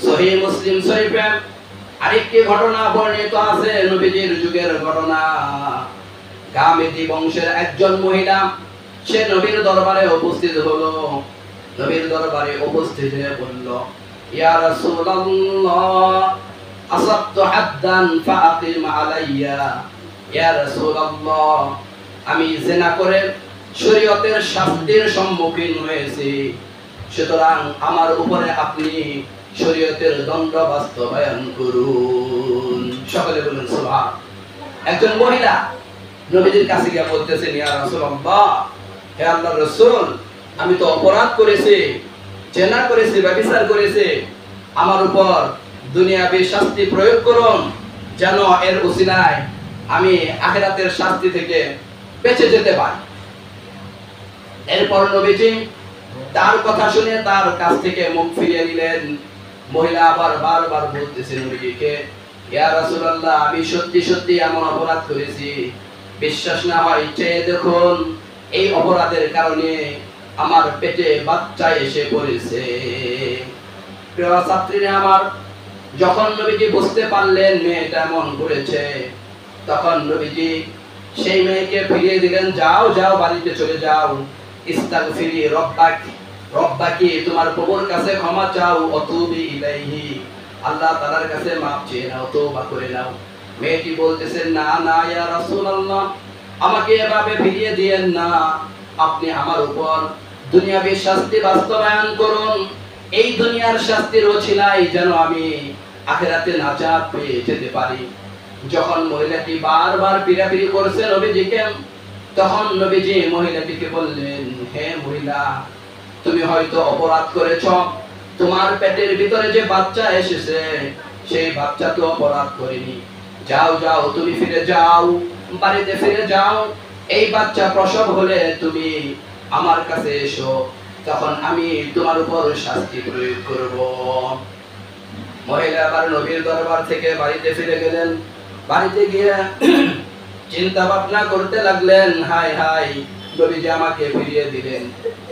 সহিহ মুসলিম শরীফে আরেকটি ঘটনা বর্ণিত আছে, নবীজির যুগের ঘটনা। গামেদি বংশের একজন মহিলা সে নবীর দরবারে উপস্থিত হলো। নবীর দরবারে উপস্থিত হয়ে বলল, ইয়া রাসূলুল্লাহ আসাবতু হাদ্দান ফাআকিম আলাইয়া। ইয়া রাসূলুল্লাহ, আমি জিনা করে শরীয়তের শাস্তির সম্মুখীন হয়েছি, সুতরাং আমার উপরে আপনি শরীয়তের দণ্ড বাস্তবায়ন করুন। সকলে বলুন সুবহান। একজন মহিলা নবীজির কাছে গিয়ে বলতেছেন, ইয়া রাসূলুল্লাহ, হে আল্লাহর রাসূল, আমি তো অপরাধ করেছি, জেনা করেছি, ব্যভিচার করেছি, আমার উপর দুনিয়াবী শাস্তি প্রয়োগ করুন, যেন এর উসিলায় আমি আখিরাতের শাস্তি থেকে বেঁচে যেতে পারি। এরপর নবীজি তার কথা শুনে তার কাছ থেকে মুখ ফিরিয়ে নিলেন। মহিলা আবার বারবার বলতেছে নবীজিকে, ইয়া রাসূলুল্লাহ, আমি সত্যি সত্যি এমন অপরাধ করেছি, বিশ্বাস না হয় চেয়ে দেখুন, এই অপরাধের কারণে আমার পেটে বাচ্চা এসে পড়েছে। প্রিয় ছাত্রীরা আমার, যখন নবীজি বুঝতে পারলেন মেয়েটা এমন করেছে, তখন নবীজি সেই মেয়েকে ফিরিয়ে দিলেন, যাও যাও, বাড়িতে চলে যাও, ইস্তাগফিরি রব্বাকি, রব্বাকি, তোমার প্রভুর কাছে ক্ষমা চাও, অতুবি ইলাইহি, আল্লাহ তাআলার কাছে মাফ চেয়ে নাও, তওবা করে নাও। মেয়েটি বলতেছে, না না ইয়া রাসূলুল্লাহ, আমাকে এভাবে ফিরিয়ে দিয়েন না, আপনি আমার উপর দুনিয়াবী শাস্তি বাস্তবায়ন করুন, এই দুনিয়ার শাস্তির ওছিলায় যেন আমি আখিরাতে নাজাত পেয়ে যেতে পারি। যখন মহিলাটি বারবার পিরাপিরি করছে নবীজিকে, তখন নবীজি মহিলাটিকে বললেন, হে মহিলা, তুমি হয়তো অপরাধ করেছো, তোমার পেটের ভিতরে যে বাচ্চা এসেছে সেই বাচ্চা তো অপরাধ করেনি, যাও যাও, তুমি ফিরে যাও, বাড়িতে ফিরে যাও, এই বাচ্চা প্রসব হলে তুমি আমার কাছে এসো, তখন আমি তোমার উপর শাস্তি প্রয়োগ করব। মহিলা আবার নবীর দরবার থেকে বাড়িতে ফিরে গেলেন। বাড়িতে গিয়ে চিন্তা ভাবনা করতে লাগলেন, হাই হাই, নবীজি আমাকে ফিরিয়ে দিলেন,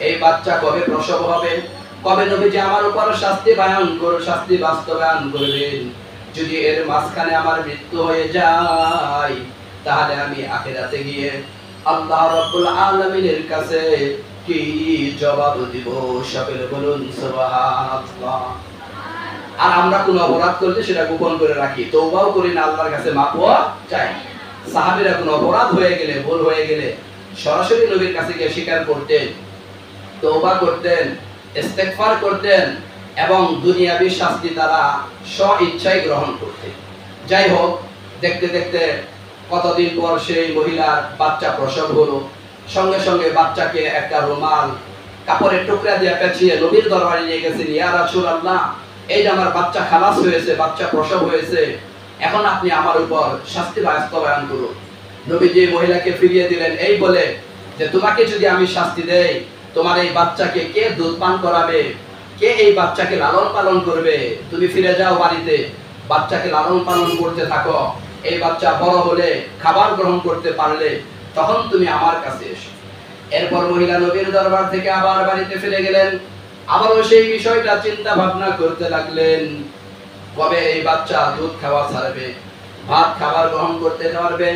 এই বাচ্চা কবে প্রসব হবে, কবে নবীজি আমার উপর শাস্তি বাস্তবায়ন করবেন। যদি এর মাঝখানে আমার মৃত্যু হয়ে যায়, তাহলে আমি আখিরাতে গিয়ে আল্লাহ রাব্বুল আলামিনের কাছে কি জবাব দিব? সকলে বলুন সুবহানাল্লাহ। আর আমরা কোন অপরাধ করলে সেটা গোপন করে রাখি, তওবাও করি না, আল্লাহর কাছে মাফও চাই। সাহাবীরা কোন অপরাধ হয়ে গেলে, ভুল হয়ে গেলে সরাসরি নবীর কাছে গিয়ে স্বীকার করতেন, তওবা করতেন, ইস্তেগফার করতেন এবং দুনিয়াবী শাস্তি তারা স্ব-ইচ্ছায় গ্রহণ করতেন। যাই হোক, দেখতে দেখতে কতদিন পর সেই মহিলার বাচ্চা প্রসব হলো। সঙ্গে সঙ্গে বাচ্চাকে একটা রুমাল কাপড়ের টুকরা দিয়ে পেঁচিয়ে নবীর দরবারে নিয়ে গেছেন। ইয়া রাসূলুল্লাহ, এই যে আমার বাচ্চা খালাস হয়েছে, বাচ্চা প্রসব হয়েছে, এখন আপনি আমার উপর শাস্তি বাস্তবায়ন করুন। নবীজি মহিলাকে ফিরিয়ে দিলেন এই বলে যে, তোমাকে যদি আমি শাস্তি দেই, তোমার এই বাচ্চাকে কে দুধ পান করাবে, কে এই বাচ্চাকে লালন পালন করবে? তুমি ফিরে যাও বাড়িতে, বাচ্চাকে লালন পালন করতে থাকো, এই বাচ্চা বড় হলে, খাবার গ্রহণ করতে পারলে, তখন তুমি আমার কাছে এসো। এরপর মহিলা নবীর দরবার থেকে আবার বাড়িতে ফিরে গেলেন। আবারও সেই বিষয়টা চিন্তা ভাবনা করতে লাগলেন, কবে এই বাচ্চা দুধ খাওয়া ছাড়বে, ভাত খাবার গ্রহণ করতে পারবে,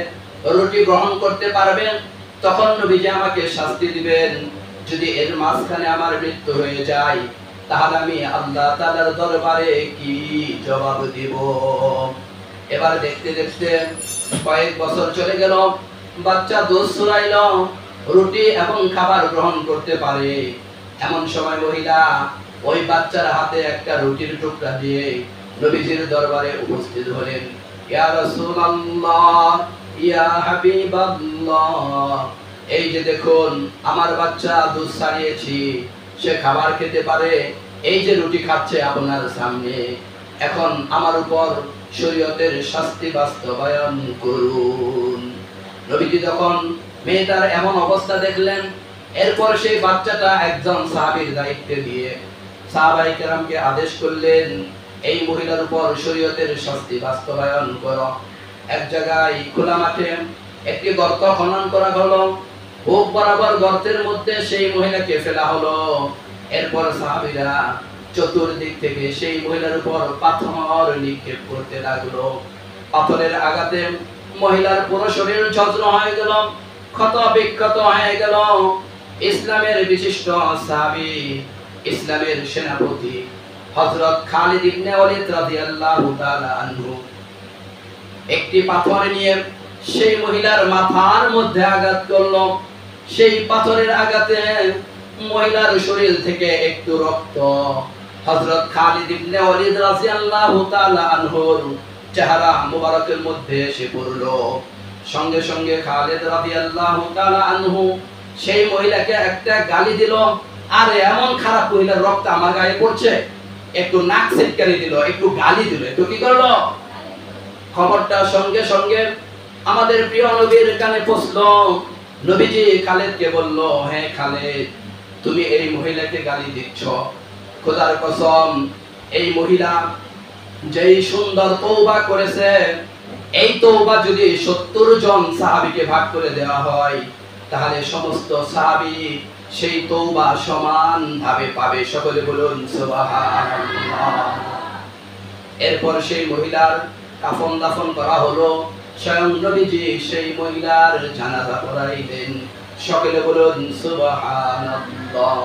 রুটি গ্রহণ করতে পারবে, তখন নবীজি আমাকে শাস্তি দিবেন। যদি এর মাঝখানে আমার মৃত্যু হয়ে যায়, তাহলে আমি আল্লাহ তাআলার দরবারে কি জবাব দিব? এবার দেখতে দেখতে কয়েক বছর চলে গেল, বাচ্চা দুধ ছড়াইল, রুটি এবং খাবার গ্রহণ করতে পারে। এমন সময় মহিলা ওই বাচ্চার হাতে একটা রুটির টুকরা দিয়ে নবীজির দরবারে উপস্থিত হলেন। ইয়া রাসূলুল্লাহ, ইয়া হাবিবাল্লাহ, এই যে দেখুন আমার বাচ্চা দুধ ছাড়িয়েছি, সে খাবার খেতে পারে, এই যে রুটি খাচ্ছে আপনার সামনে, এখন আমার উপর শরীয়তের শাস্তি বাস্তবায়ন করুন। নবীজি যখন মেয়েটার এমন অবস্থা দেখলেন, এরপর সেই বাচ্চাটা একজন সাহাবীর দায়িত্বে দিয়ে সাহাবায়ে কেরামকে আদেশ করলেন, এই মহিলার উপর শরীয়তের শাস্তি বাস্তবায়ন করো। এক জায়গায় খোলা মাঠে একটি গর্ত খনন করা হলো, বুক বরাবর গর্তের মধ্যে সেই মহিলাকে ফেলা হলো। এরপর সাহাবীরা চতুর্দিক থেকে সেই মহিলার উপর পাথর নিক্ষেপ করতে লাগলো। পাথরের আঘাতে মহিলার পুরো শরীর ঝলসে হয়ে গেল, ক্ষত বিক্ষত হয়ে গেল। ইসলামের বিশিষ্ট সাহাবী, ইসলামের সেনাপতি হযরত খালিদ ইবনে ওয়ালিদ রাদিয়াল্লাহু তাআলা আনহু একটি পাথর নিয়ে সেই মহিলার মাথার মধ্যে আঘাত করলো। সেই পাথরের আঘাতে মহিলার শরীর থেকে একটু রক্ত হযরত খালিদ ইবনে ওয়ালিদ রাদিয়াল্লাহু তাআলা আনহুর চেহারা মুবারকের মধ্যে এসে পড়লো। সঙ্গে সঙ্গে খালিদ রাদিয়াল্লাহু তাআলা আনহু সেই মহিলাকে একটা গালি দিল, আরে এমন খারাপ মহিলার রক্ত আমার গায়ে পড়ছে, একটু নাক ছিটকানি দিল, একটু গালি দিল, একটু কি করলো? খবরটা সঙ্গে সঙ্গে আমাদের প্রিয় নবীর কানে পৌঁছলো। নবীজি খালিদকে বলল, হে খালিদ, তুমি এই মহিলাকে গালি দিচ্ছ, খোদার কসম এই মহিলা যেই সুন্দর তওবা করেছে, এই তওবা যদি 70 জন সাহাবীকে ভাগ করে দেওয়া হয় তাহলে সমস্ত সাহাবী সেই তওবা সমান ভাবে পাবে। সকলে বলুন সুবহানাল্লাহ। এরপর সেই মহিলার কাফন দাফন করা হলো। স্বয়ং নবীজি সেই মহিলার জানাজা পড়াইলেন। সকলে বলুন সুবহানাল্লাহ।